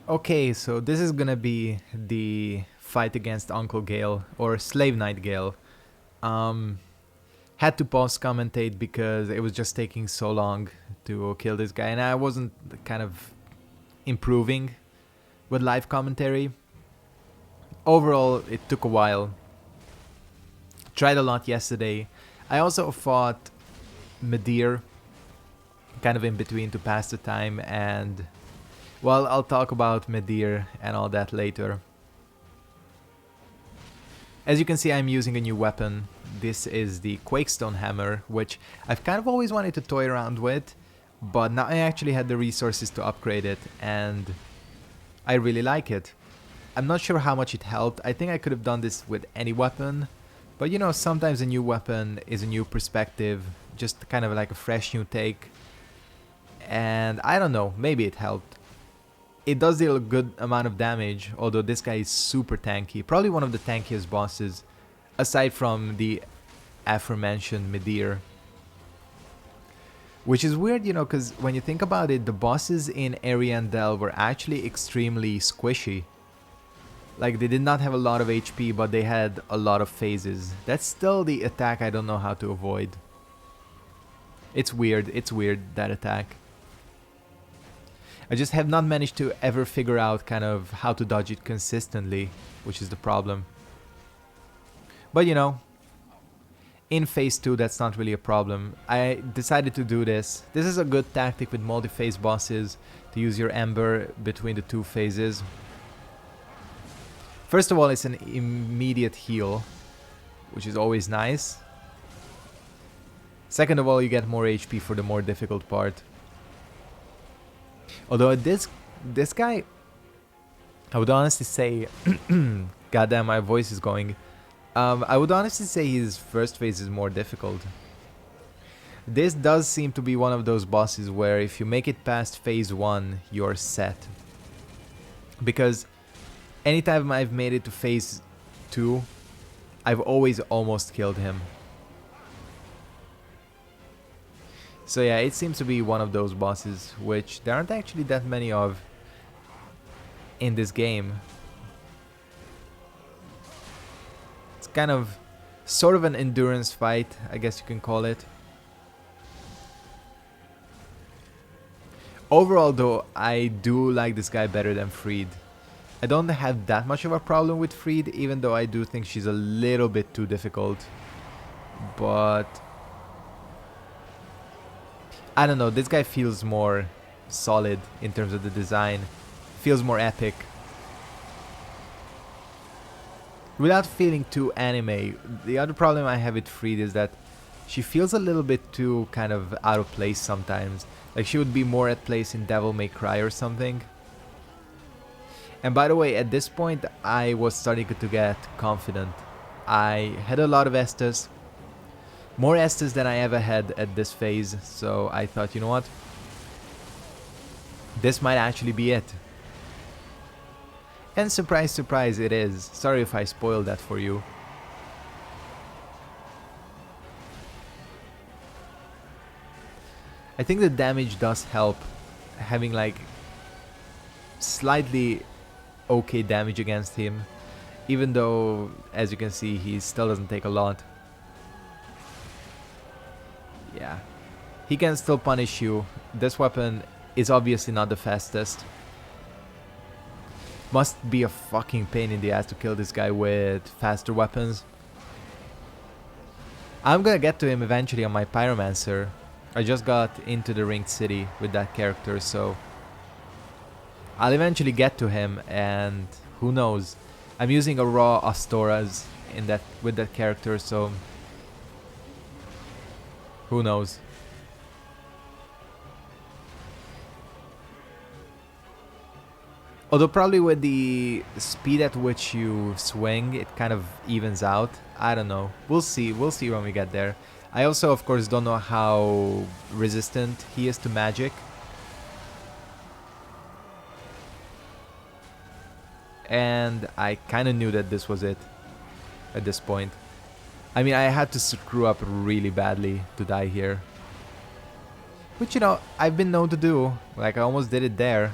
Okay, so this is gonna be the fight against Uncle Gale, or Slave Knight Gale. Um, had to pause commentate because it was just taking so long to kill this guy, and I wasn't kind of improving with live commentary. Overall, it took a while. Tried a lot yesterday. I also fought Medir kind of in between to pass the time, and well, I'll talk about Medir and all that later. As you can see, I'm using a new weapon. This is the Quakestone Hammer, which I've kind of always wanted to toy around with, but now I actually had the resources to upgrade it, and I really like it. I'm not sure how much it helped. I think I could have done this with any weapon, but you know, sometimes a new weapon is a new perspective, just kind of like a fresh new take, and I don't know, maybe it helped. It does deal a good amount of damage, although this guy is super tanky. Probably one of the tankiest bosses, aside from the aforementioned Medir. Which is weird, you know, because when you think about it, the bosses in Ariandel were actually extremely squishy. Like, they did not have a lot of HP, but they had a lot of phases. That's still the attack I don't know how to avoid. It's weird, that attack. I just have not managed to ever figure out kind of how to dodge it consistently, which is the problem. But you know, in phase 2 that's not really a problem. I decided to do this. This is a good tactic with multi-phase bosses, to use your Ember between the two phases. First of all, it's an immediate heal, which is always nice. Second of all, you get more HP for the more difficult part. Although this guy, I would honestly say, goddamn, my voice is going. I would honestly say his first phase is more difficult. This does seem to be one of those bosses where if you make it past phase 1, you're set. Because anytime I've made it to phase 2, I've always almost killed him. So yeah, it seems to be one of those bosses, which there aren't actually that many of in this game. It's kind of, sort of an endurance fight, I guess you can call it. Overall though, I do like this guy better than Fried. I don't have that much of a problem with Fried, even though I do think she's a little bit too difficult. But I don't know, this guy feels more solid in terms of the design. Feels more epic. Without feeling too anime, the other problem I have with Fried is that she feels a little bit too kind of out of place sometimes. Like she would be more at place in Devil May Cry or something. And by the way, at this point I was starting to get confident. I had a lot of Estus. More Estus than I ever had at this phase, so I thought, you know what? This might actually be it. And surprise, surprise, it is. Sorry if I spoiled that for you. I think the damage does help, having like slightly okay damage against him, even though, as you can see, he still doesn't take a lot. Yeah, he can still punish you. This weapon is obviously not the fastest. Must be a fucking pain in the ass to kill this guy with faster weapons. I'm gonna get to him eventually on my Pyromancer. I just got into the Ringed City with that character, so I'll eventually get to him, and who knows. I'm using a raw Astoras in that with that character, so who knows? Although probably with the speed at which you swing, it kind of evens out. I don't know. We'll see when we get there. I also, of course, don't know how resistant he is to magic. And I kind of knew that this was it at this point. I mean, I had to screw up really badly to die here. Which, you know, I've been known to do. Like, I almost did it there.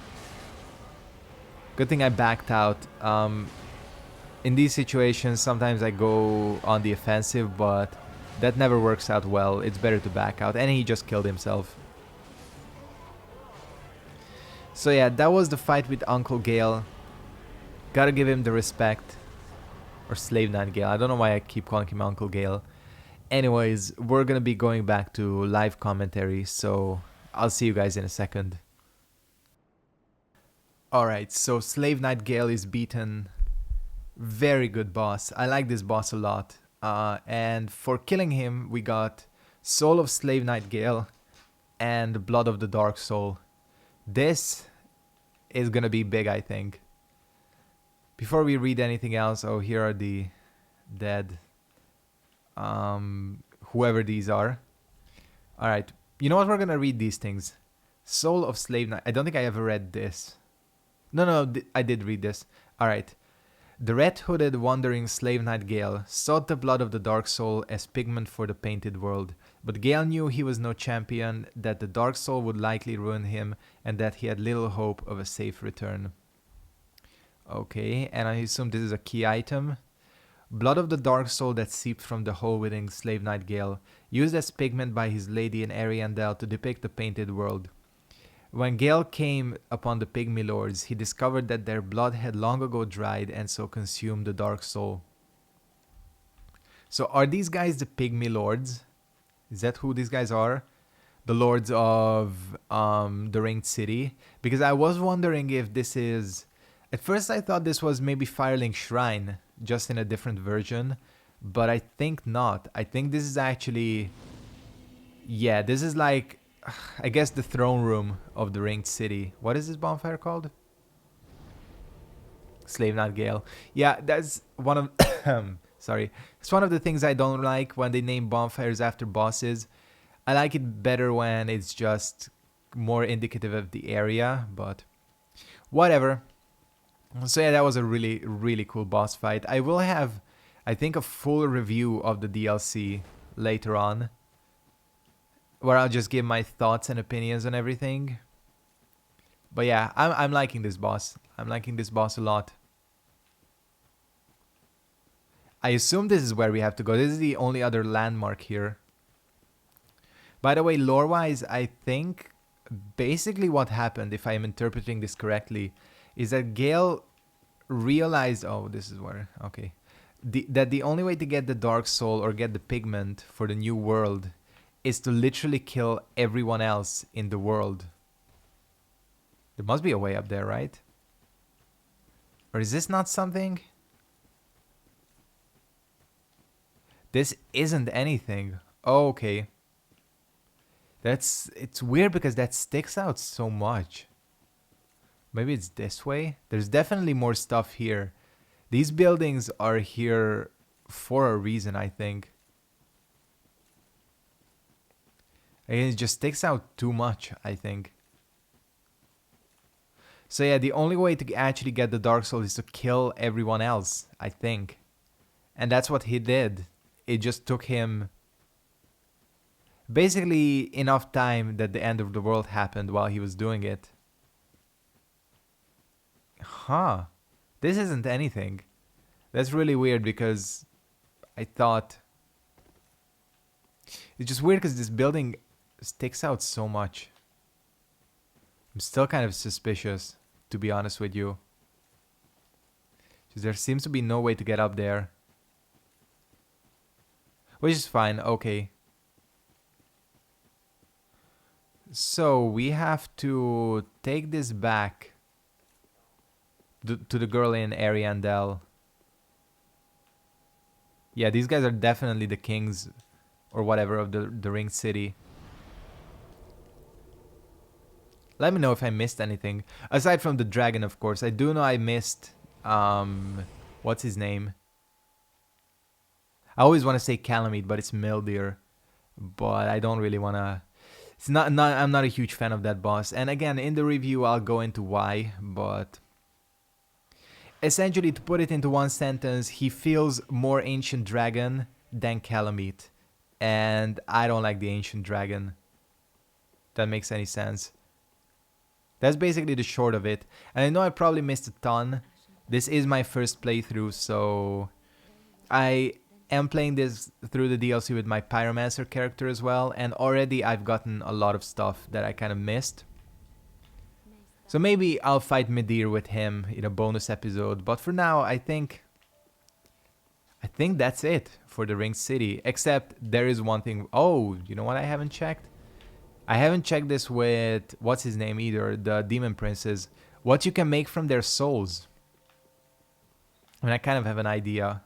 Good thing I backed out. In these situations, sometimes I go on the offensive, but that never works out well. It's better to back out. And he just killed himself. So yeah, that was the fight with Uncle Gale. Gotta give him the respect. Or Slave Knight Gale. I don't know why I keep calling him Uncle Gale. Anyways, we're gonna be going back to live commentary, so I'll see you guys in a second. Alright, so Slave Knight Gale is beaten. Very good boss. I like this boss a lot. And for killing him, we got Soul of Slave Knight Gale and Blood of the Dark Soul. This is gonna be big, I think. Before we read anything else, oh, here are the dead. Whoever these are. Alright, you know what? We're gonna read these things. Soul of Slave Knight. I don't think I ever read this. No, I did read this. Alright. The red-hooded wandering slave knight Gale sought the blood of the Dark Soul as pigment for the painted world, but Gale knew he was no champion, that the Dark Soul would likely ruin him, and that he had little hope of a safe return. Okay, and I assume this is a key item. Blood of the Dark Soul that seeped from the hole within Slave Knight Gale, used as pigment by his lady in Ariandel to depict the painted world. When Gale came upon the Pygmy Lords, he discovered that their blood had long ago dried and so consumed the Dark Soul. So are these guys the Pygmy Lords? Is that who these guys are? The Lords of the Ringed City? Because I was wondering if this is... At first I thought this was maybe Firelink Shrine, just in a different version. But I think not. I think this is actually... Yeah, this is like... I guess the throne room of the Ringed City. What is this bonfire called? Slave Knight Gale. Yeah, that's one of... sorry. It's one of the things I don't like when they name bonfires after bosses. I like it better when it's just more indicative of the area, but whatever. So yeah, that was a really, really cool boss fight. I will have, I think, a full review of the DLC later on, where I'll just give my thoughts and opinions on everything. But yeah, I'm liking this boss. I'm liking this boss a lot. I assume this is where we have to go. This is the only other landmark here. By the way, lore-wise, I think basically what happened, if I'm interpreting this correctly, is that Gale realized... Oh, this is where... Okay. That the only way to get the Dark Soul or get the pigment for the new world is to literally kill everyone else in the world. There must be a way up there, right? Or is this not something? This isn't anything. Oh, okay. It's weird because that sticks out so much. Maybe it's this way? There's definitely more stuff here. These buildings are here for a reason, I think. And it just sticks out too much, I think. So yeah, the only way to actually get the Dark Soul is to kill everyone else, I think. And that's what he did. It just took him basically enough time that the end of the world happened while he was doing it. Huh. This isn't anything. That's really weird because I thought... It's just weird because this building sticks out so much. I'm still kind of suspicious, to be honest with you. There seems to be no way to get up there. Which is fine, okay. So we have to take this back to the girl in Ariandel. Yeah, these guys are definitely the kings or whatever of the Ringed City. Let me know if I missed anything. Aside from the dragon, of course. I do know I missed... what's his name? I always want to say Calamite, but it's Mildir. But I don't really want to... I'm not a huge fan of that boss. And again, in the review, I'll go into why. But essentially, to put it into one sentence, he feels more Ancient Dragon than Calamite. And I don't like the Ancient Dragon. If that makes any sense. That's basically the short of it. And I know I probably missed a ton. This is my first playthrough, so I am playing this through the DLC with my Pyromancer character as well, and already I've gotten a lot of stuff that I kind of missed. So maybe I'll fight Midir with him in a bonus episode, but for now I think that's it for the Ring City, except there is one thing. Oh, you know what I haven't checked? I haven't checked this with, what's his name either, the Demon Princes. What you can make from their souls. I mean, I kind of have an idea.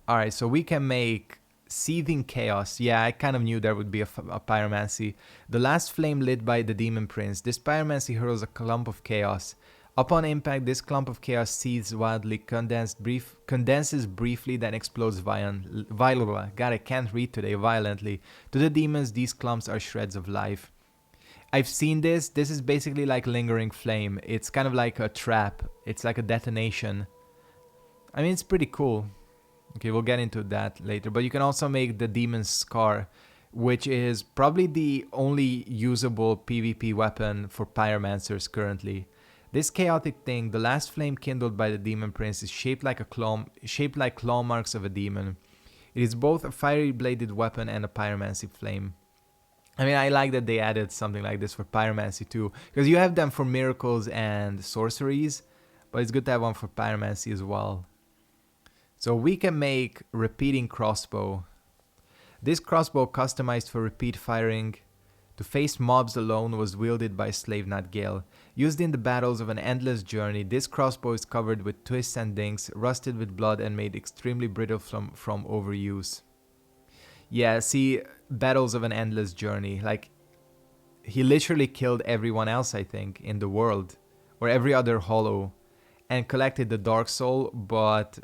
Alright, so we can make Seething Chaos. Yeah, I kind of knew there would be a pyromancy. The last flame lit by the Demon Prince. This pyromancy hurls a clump of chaos. Upon impact, this clump of chaos seethes wildly, condenses briefly, then explodes violently. God, I can't read today. Violently. To the demons, these clumps are shreds of life. I've seen this. This is basically like Lingering Flame. It's kind of like a trap. It's like a detonation. I mean, it's pretty cool. Okay, we'll get into that later. But you can also make the Demon's Scar, which is probably the only usable PvP weapon for Pyromancers currently. This chaotic thing, the last flame kindled by the Demon Prince, is shaped like claw marks of a demon. It is both a fiery bladed weapon and a pyromancy flame. I mean, I like that they added something like this for pyromancy too, because you have them for miracles and sorceries, but it's good to have one for pyromancy as well. So we can make repeating crossbow. This crossbow, customized for repeat firing to face mobs alone, was wielded by Slave Knight Gale. Used in the battles of an endless journey, this crossbow is covered with twists and dinks, rusted with blood, and made extremely brittle from overuse. Yeah, see, battles of an endless journey. Like, he literally killed everyone else, I think, in the world, or every other hollow, and collected the Dark Soul, but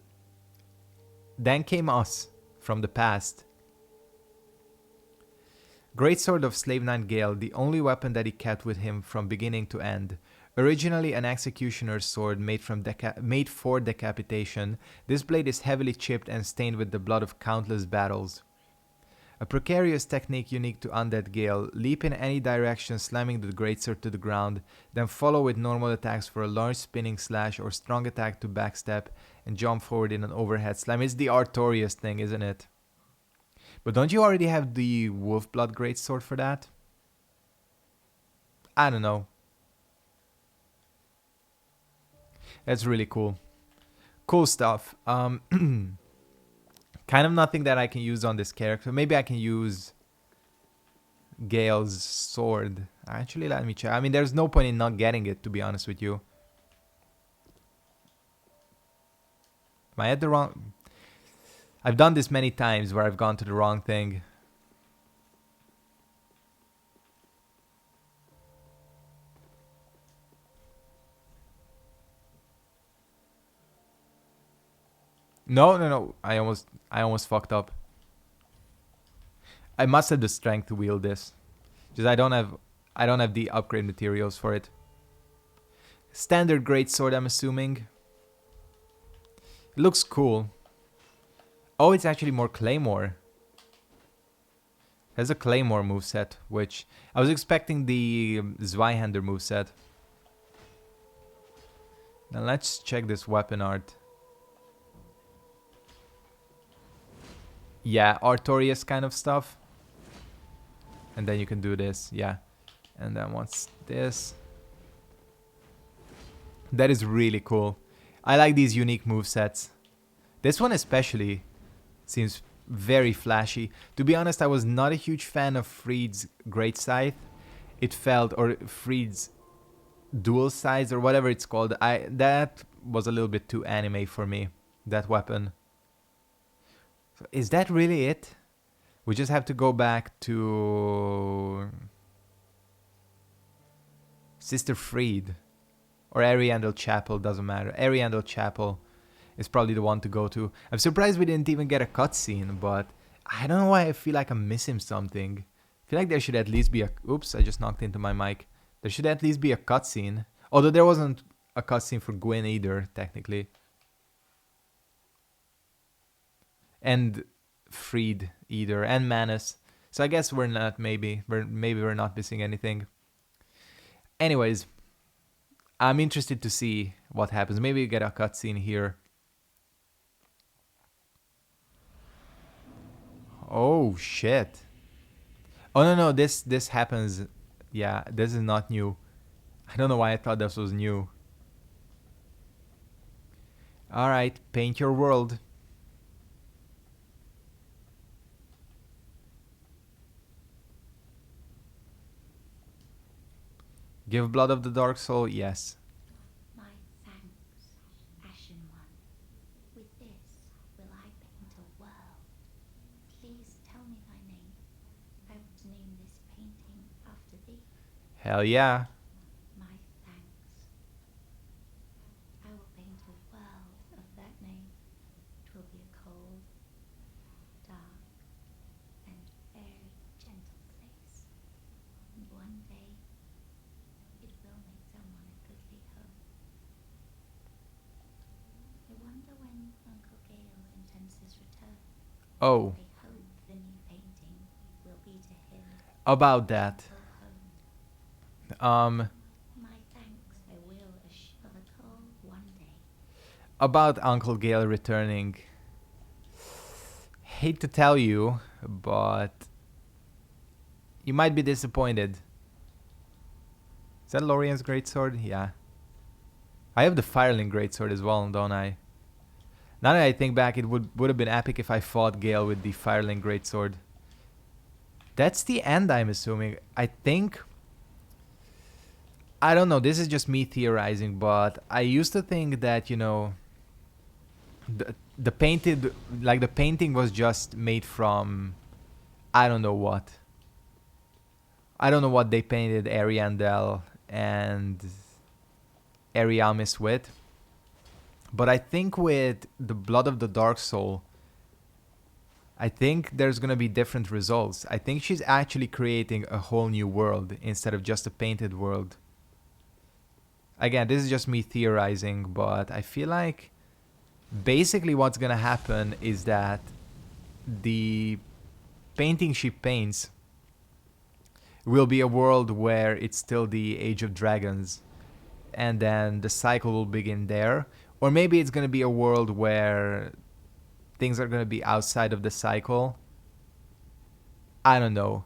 then came us from the past. Greatsword of Slave Knight Gale, the only weapon that he kept with him from beginning to end. Originally an executioner's sword made for decapitation, this blade is heavily chipped and stained with the blood of countless battles. A precarious technique unique to Undead Gale: leap in any direction, slamming the greatsword to the ground, then follow with normal attacks for a large spinning slash or strong attack to backstep and jump forward in an overhead slam. It's the Artorias thing, isn't it? But don't you already have the Wolfblood greatsword for that? I don't know. That's really cool. Cool stuff. Kind of nothing that I can use on this character. Maybe I can use Gale's sword. Actually, let me check. I mean, there's no point in not getting it, to be honest with you. Am I at the wrong... I've done this many times where I've gone to the wrong thing. No. I almost fucked up. I must have the strength to wield this. Just I don't have the upgrade materials for it. Standard greatsword, I'm assuming. It looks cool. Oh, it's actually more Claymore. It has a Claymore moveset, which I was expecting the Zweihander moveset. Now let's check this weapon art. Yeah, Artorias kind of stuff. And then you can do this, yeah. And then what's this? That is really cool. I like these unique movesets. This one especially seems very flashy. To be honest, I was not a huge fan of Freed's Great Scythe. It felt, or Freed's Dual Scythe or whatever it's called. That was a little bit too anime for me, that weapon. So is that really it? We just have to go back to Sister Freed or Ariandel Chapel, doesn't matter. Ariandel Chapel is probably the one to go to. I'm surprised we didn't even get a cutscene, but I don't know why I feel like I'm missing something. I feel like there should at least be a... Oops, I just knocked into my mic. There should at least be a cutscene. Although there wasn't a cutscene for Gwyn either, technically. And Freed either, and Manus. So I guess we're not, maybe we're not missing anything. Anyways, I'm interested to see what happens. Maybe we get a cutscene here. Oh shit. Oh no, this happens. Yeah, this is not new. I don't know why I thought this was new. All right, paint your world. Give blood of the dark soul. Yes. My thanks, Ashen One. With this will I paint a world. Please tell me thy name. I would name this painting after thee. Hell yeah. My thanks. I will paint a world of that name. 'Twill be a cold, dark, and very gentle place. And one day it will make someone a goodly home. I wonder when Uncle Gale intends his return. Oh, I hope the new painting will be to him about that. home. Um, My thanks I will assure the call one day. about Uncle Gale returning. Hate to tell you, but you might be disappointed. Is that Lorien's greatsword? Yeah. I have the Firelink greatsword as well, don't I? Now that I think back, it would have been epic if I fought Gale with the Firelink greatsword. That's the end, I'm assuming. I think... I don't know, this is just me theorizing, but I used to think that, you know... The painted... Like, the painting was just made from... I don't know what. I don't know what they painted Ariandel and Ariamis with. But I think with the Blood of the Dark Soul, I think there's gonna be different results. I think she's actually creating a whole new world instead of just a painted world. Again, this is just me theorizing, but I feel like basically what's gonna happen is that the painting she paints will be a world where it's still the Age of Dragons, and then the cycle will begin there. Or maybe it's gonna be a world where things are gonna be outside of the cycle. I don't know.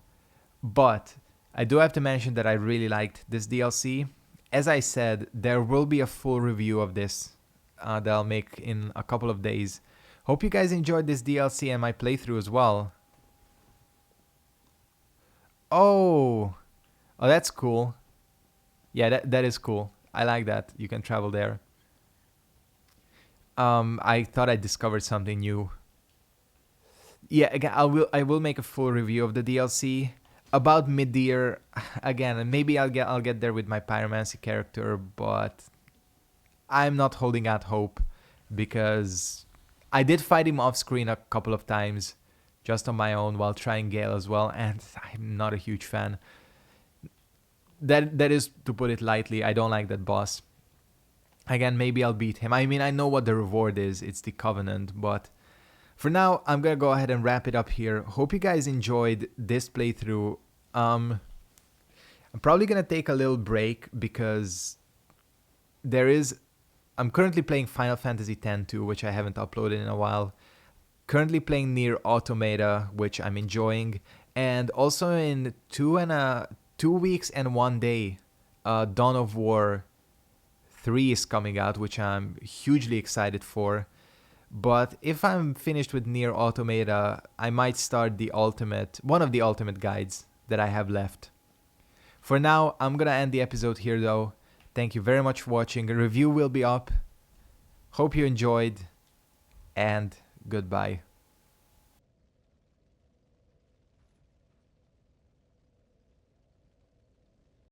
But I do have to mention that I really liked this DLC. As I said, there will be a full review of this that I'll make in a couple of days. Hope you guys enjoyed this DLC and my playthrough as well. Oh, that's cool. Yeah, that is cool. I like that. You can travel there. I thought I discovered something new. Yeah, again, I will make a full review of the DLC about Midir. Again, maybe I'll get there with my pyromancy character, but I'm not holding out hope because I did fight him off screen a couple of times just on my own while trying Gale as well, and I'm not a huge fan. That is to put it lightly. I don't like that boss. Again, maybe I'll beat him. I mean, I know what the reward is. It's the Covenant, but for now, I'm gonna go ahead and wrap it up here. Hope you guys enjoyed this playthrough. I'm probably gonna take a little break because I'm currently playing Final Fantasy X-2, which I haven't uploaded in a while. Currently playing Nier Automata, which I'm enjoying, and also in 2 weeks and 1 day, Dawn of War 3 is coming out, which I'm hugely excited for. But if I'm finished with Nier Automata, I might start one of the ultimate guides that I have left. For now, I'm gonna end the episode here though. Thank you very much for watching. A review will be up. Hope you enjoyed, and goodbye.